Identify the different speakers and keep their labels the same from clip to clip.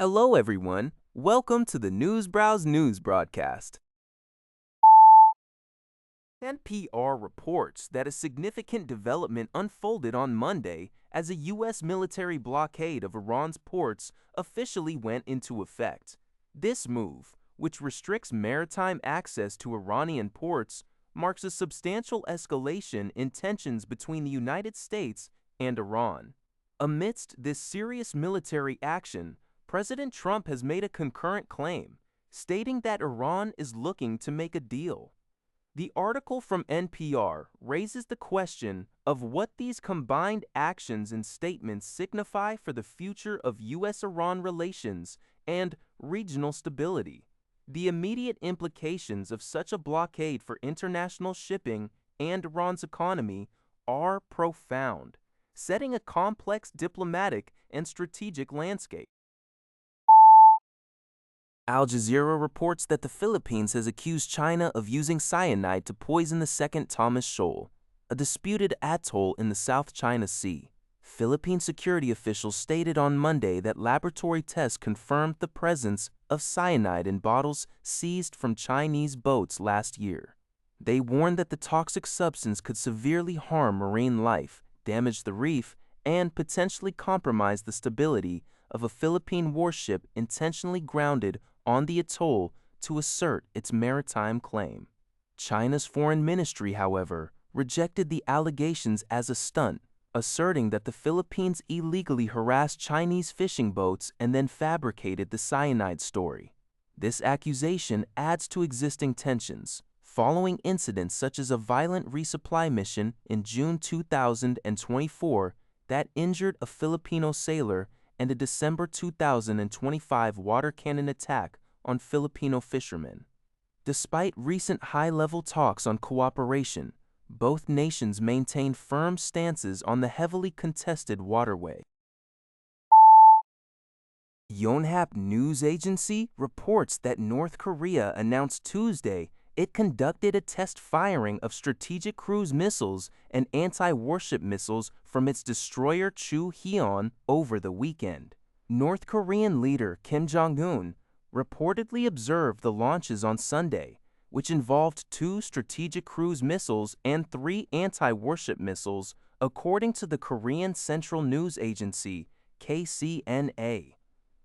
Speaker 1: Hello, everyone. Welcome to the Newsbrowse News broadcast. NPR reports that a significant development unfolded on Monday as a U.S. military blockade of Iran's ports officially went into effect. This move, which restricts maritime access to Iranian ports, marks a substantial escalation in tensions between the United States and Iran. Amidst this serious military action, President Trump has made a concurrent claim, stating that Iran is looking to make a deal. The article from NPR raises the question of what these combined actions and statements signify for the future of U.S.-Iran relations and regional stability. The immediate implications of such a blockade for international shipping and Iran's economy are profound, setting a complex diplomatic and strategic landscape. Al Jazeera reports that the Philippines has accused China of using cyanide to poison the second Thomas Shoal, a disputed atoll in the South China Sea. Philippine security officials stated on Monday that laboratory tests confirmed the presence of cyanide in bottles seized from Chinese boats last year. They warned that the toxic substance could severely harm marine life, damage the reef, and potentially compromise the stability of a Philippine warship intentionally grounded on the atoll to assert its maritime claim. China's foreign ministry, however, rejected the allegations as a stunt, asserting that the Philippines illegally harassed Chinese fishing boats and then fabricated the cyanide story. This accusation adds to existing tensions, following incidents such as a violent resupply mission in June 2024 that injured a Filipino sailor and a December 2025 water cannon attack on Filipino fishermen. Despite recent high-level talks on cooperation, both nations maintain firm stances on the heavily contested waterway. Yonhap News Agency reports that North Korea announced Tuesday it conducted a test firing of strategic cruise missiles and anti-warship missiles from its destroyer Chu-Hyun over the weekend. North Korean leader Kim Jong-un reportedly observed the launches on Sunday, which involved 2 strategic cruise missiles and 3 anti-warship missiles, according to the Korean Central News Agency, KCNA.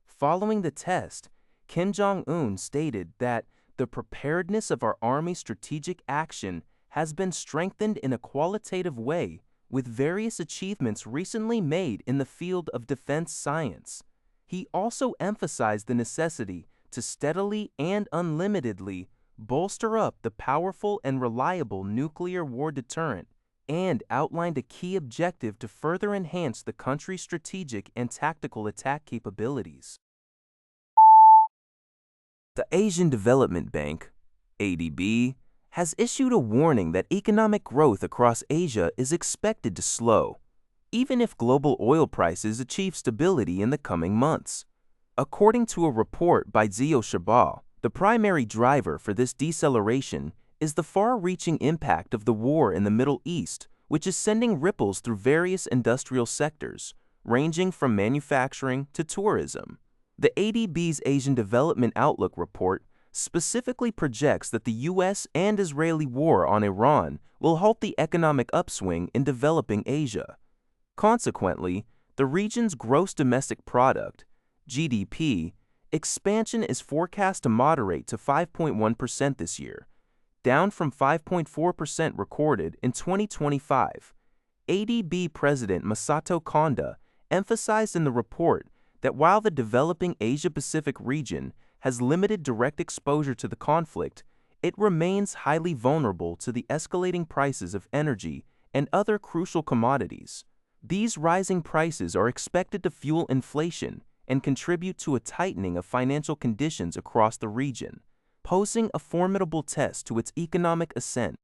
Speaker 1: Following the test, Kim Jong-un stated that the preparedness of our Army's strategic action has been strengthened in a qualitative way, with various achievements recently made in the field of defense science. He also emphasized the necessity to steadily and unlimitedly bolster up the powerful and reliable nuclear war deterrent, and outlined a key objective to further enhance the country's strategic and tactical attack capabilities. The Asian Development Bank, ADB, has issued a warning that economic growth across Asia is expected to slow, even if global oil prices achieve stability in the coming months. According to a report by Zio Shabal, the primary driver for this deceleration is the far-reaching impact of the war in the Middle East, which is sending ripples through various industrial sectors, ranging from manufacturing to tourism. The ADB's Asian Development Outlook report specifically projects that the U.S. and Israeli war on Iran will halt the economic upswing in developing Asia. Consequently, the region's gross domestic product, GDP, expansion is forecast to moderate to 5.1% this year, down from 5.4% recorded in 2025. ADB President Masato Konda emphasized in the report that while the developing Asia-Pacific region has limited direct exposure to the conflict, it remains highly vulnerable to the escalating prices of energy and other crucial commodities. These rising prices are expected to fuel inflation and contribute to a tightening of financial conditions across the region, posing a formidable test to its economic ascent.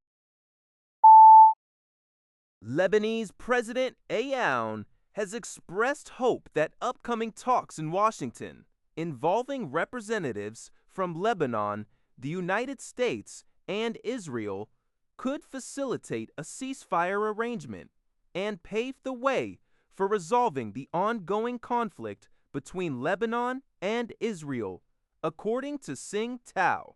Speaker 1: Lebanese President Aoun has expressed hope that upcoming talks in Washington involving representatives from Lebanon, the United States, and Israel could facilitate a ceasefire arrangement and pave the way for resolving the ongoing conflict between Lebanon and Israel, according to Sing Tao.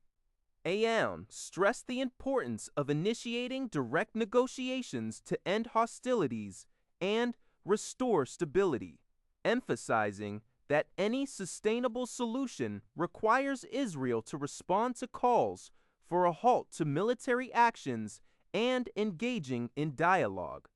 Speaker 1: Aoun stressed the importance of initiating direct negotiations to end hostilities and restore stability, emphasizing that any sustainable solution requires Israel to respond to calls for a halt to military actions and engaging in dialogue.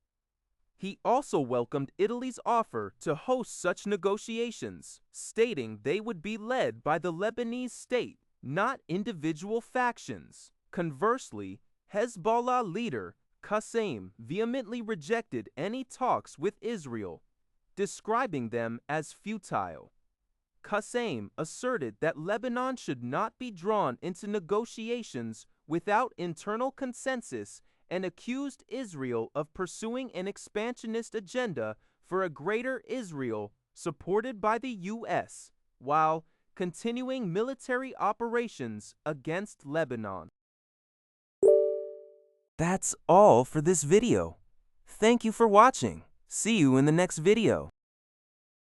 Speaker 1: He also welcomed Italy's offer to host such negotiations, stating they would be led by the Lebanese state, not individual factions. Conversely, Hezbollah leader Qasem vehemently rejected any talks with Israel, describing them as futile. Qasem asserted that Lebanon should not be drawn into negotiations without internal consensus and accused Israel of pursuing an expansionist agenda for a greater Israel supported by the U.S., while continuing military operations against Lebanon. That's all for this video. Thank you for watching. See you in the next video.